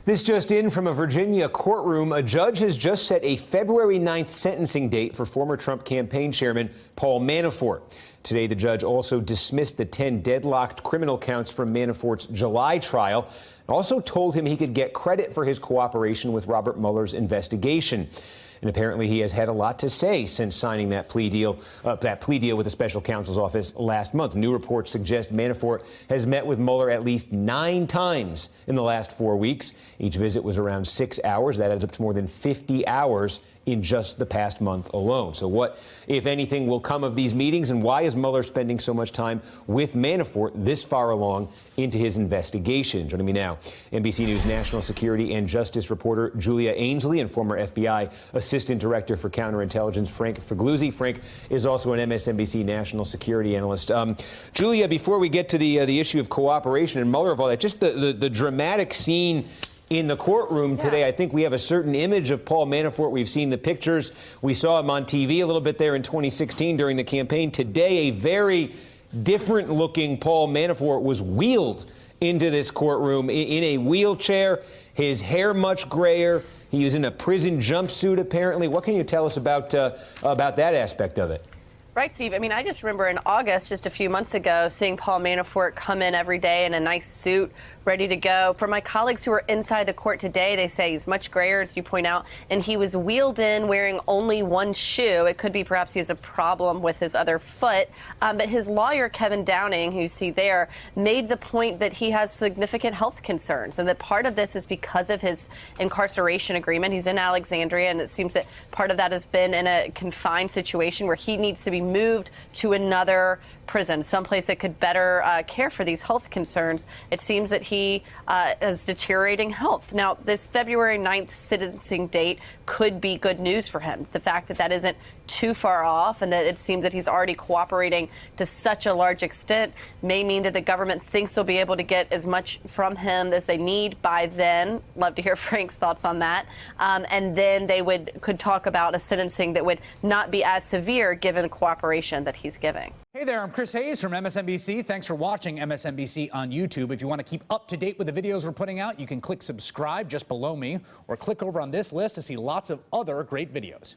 This just in from a Virginia courtroom. A judge has just set a February 9th sentencing date for former Trump campaign chairman Paul Manafort. Today, the judge also dismissed the 10 deadlocked criminal counts from Manafort's July trial, and also told him he could get credit for his cooperation with Robert Mueller's investigation. And apparently he has had a lot to say since signing that plea deal with the special counsel's office last month. New reports suggest Manafort has met with Mueller at least 9 times in the last 4 weeks. Each visit was around 6 hours. That adds up to more than 50 hours in just the past month alone. So what, if anything, will come of these meetings, and why is Mueller spending so much time with Manafort this far along into his investigation? Joining me now, NBC News national security and justice reporter Julia Ainsley and former FBI Assistant Director for Counterintelligence Frank Figliuzzi. Frank is also an MSNBC national security analyst. Julia, before we get to the issue of cooperation and Mueller of all that, just the dramatic scene in the courtroom today. I think we have a certain image of Paul Manafort. We've seen the pictures. We saw him on TV a little bit there in 2016 during the campaign. Today, a very different looking Paul Manafort was wheeled into this courtroom in a wheelchair, his hair much grayer. He was in a prison jumpsuit, apparently. What can you tell us about that aspect of it? Right, Steve. I mean, I just remember in August, just a few months ago, seeing Paul Manafort come in every day in a nice suit, ready to go. For my colleagues who are inside the court today, they say he's much grayer, as you point out, and he was wheeled in wearing only one shoe. It could be perhaps he has a problem with his other foot. But his lawyer, Kevin Downing, who you see there, made the point that he has significant health concerns, and that part of this is because of his incarceration agreement. He's in Alexandria, and it seems that part of that has been in a confined situation where he needs to be moved to another prison, someplace that could better care for these health concerns. It seems that he has deteriorating health. Now, this February 9th sentencing date could be good news for him. The fact that that isn't too far off and that it seems that he's already cooperating to such a large extent may mean that the government thinks they'll be able to get as much from him as they need by then. Love to hear Frank's thoughts on that. And then they could talk about a sentencing that would not be as severe given the cooperation that he's giving. Hey there, I'm Chris Hayes from MSNBC. Thanks for watching MSNBC on YouTube. If you want to keep up to date with the videos we're putting out, you can click subscribe just below me or click over on this list to see lots of other great videos.